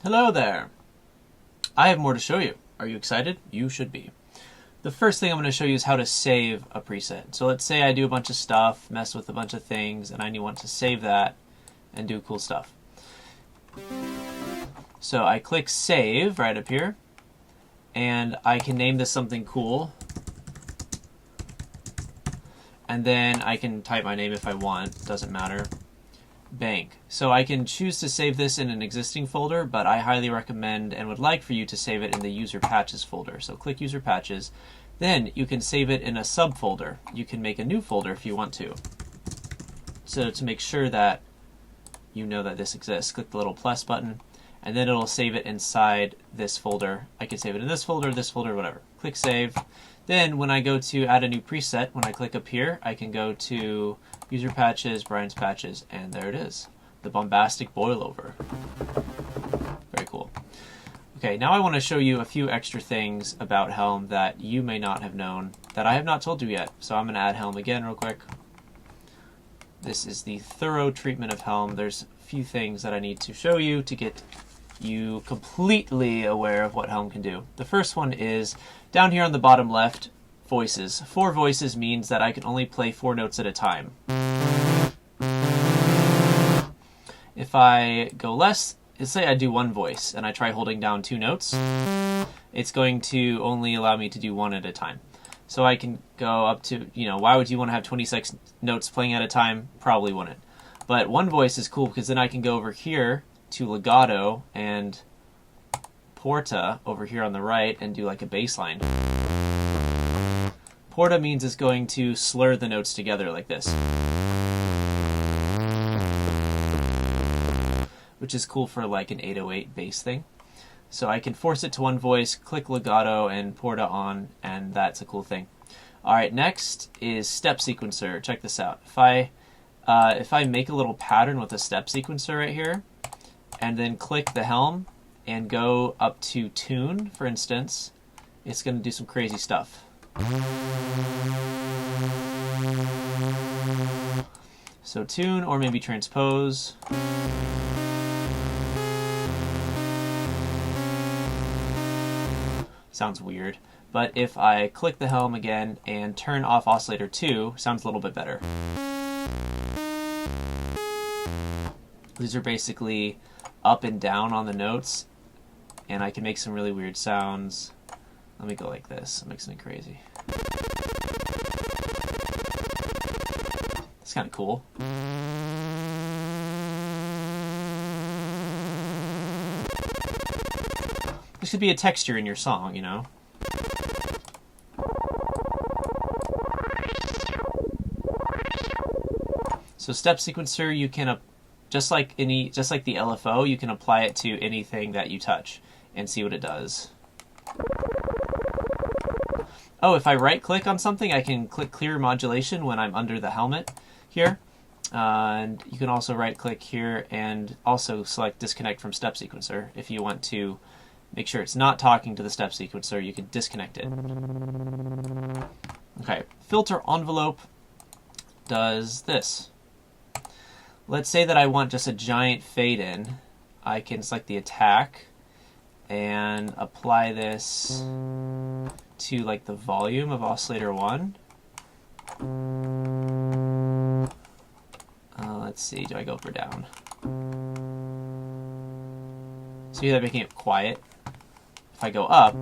Hello there! I have more to show you. Are you excited? You should be. The first thing I'm going to show you is how to save a preset. So let's say I do a bunch of stuff, mess with a bunch of things, and I want to save that and do cool stuff. So I click Save right up here, and I can name this something cool. And then I can type my name if I want, doesn't matter. Bank. So I can choose to save this in an existing folder, but I highly recommend and would like for you to save it in the user patches folder. So click user patches. Then you can save it in a subfolder. You can make a new folder if you want to. So to make sure that you know that this exists, click the little plus button, and then it'll save it inside this folder. I can save it in this folder, whatever. Click save. Then when I go to add a new preset, when I click up here, I can go to user patches, Brian's patches, and there it is. The bombastic boilover. Very cool. Okay, now I want to show you a few extra things about Helm that you may not have known that I have not told you yet. So I'm going to add Helm again real quick. This is the thorough treatment of Helm. There's a few things that I need to show you to get you completely aware of what Helm can do. The first one is down here on the bottom left, voices. 4 voices means that I can only play 4 notes at a time. If I go less, let's say I do 1 voice and I try holding down 2 notes, it's going to only allow me to do 1 at a time. So I can go up to, why would you want to have 26 notes playing at a time? Probably wouldn't. But 1 voice is cool because then I can go over here to legato and porta over here on the right and do like a bass line. Porta means it's going to slur the notes together like this, which is cool for like an 808 bass thing. So I can force it to 1 voice, click legato and porta on, and that's a cool thing. Alright, next is step sequencer. Check this out. If I make a little pattern with a step sequencer right here, and then click the Helm and go up to tune, for instance, it's going to do some crazy stuff. So tune, or maybe transpose. Sounds weird. But if I click the Helm again and turn off oscillator 2, sounds a little bit better. These are basically up and down on the notes, and I can make some really weird sounds. Let me go like this. I'll make something crazy. It's kind of cool. This could be a texture in your song, So step sequencer, you can just like the LFO, you can apply it to anything that you touch and see what it does. Oh, if I right click on something, I can click clear modulation when I'm under the helmet here. And you can also right click here and also select disconnect from step sequencer. If you want to make sure it's not talking to the step sequencer, you can disconnect it. Okay, filter envelope does this. Let's say that I want just a giant fade in. I can select the attack and apply this to like the volume of oscillator 1. Let's see, do I go up or down? See that making it quiet? If I go up,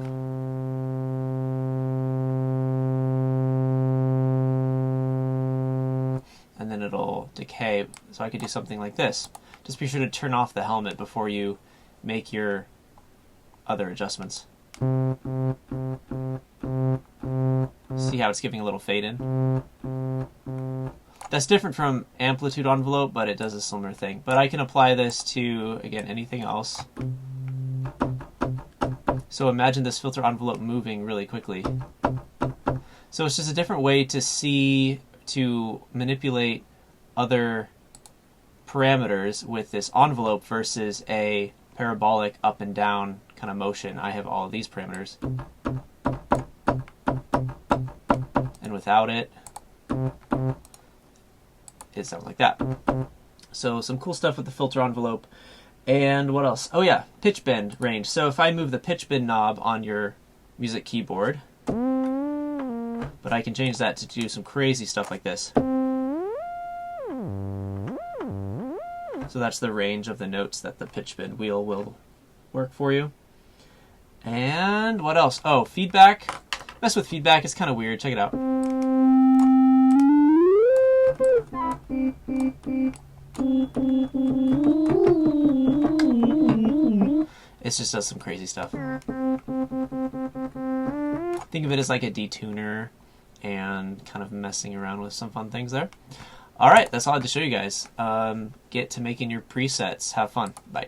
and then it'll decay, so I could do something like this. Just be sure to turn off the helmet before you make your other adjustments. See how it's giving a little fade in? That's different from amplitude envelope, but it does a similar thing. But I can apply this to, again, anything else. So imagine this filter envelope moving really quickly. So it's just a different way to manipulate other parameters with this envelope versus a parabolic up and down kind of motion. I have all of these parameters. And without it, it sounds like that. So some cool stuff with the filter envelope. And what else? Oh yeah, pitch bend range. So if I move the pitch bend knob on your music keyboard, but I can change that to do some crazy stuff like this. So that's the range of the notes that the pitch bend wheel will work for you. And what else? Oh, feedback. Mess with feedback. It's kind of weird. Check it out. It just does some crazy stuff. Think of it as like a detuner and kind of messing around with some fun things there. All right, that's all I had to show you guys. Get to making your presets. Have fun. Bye.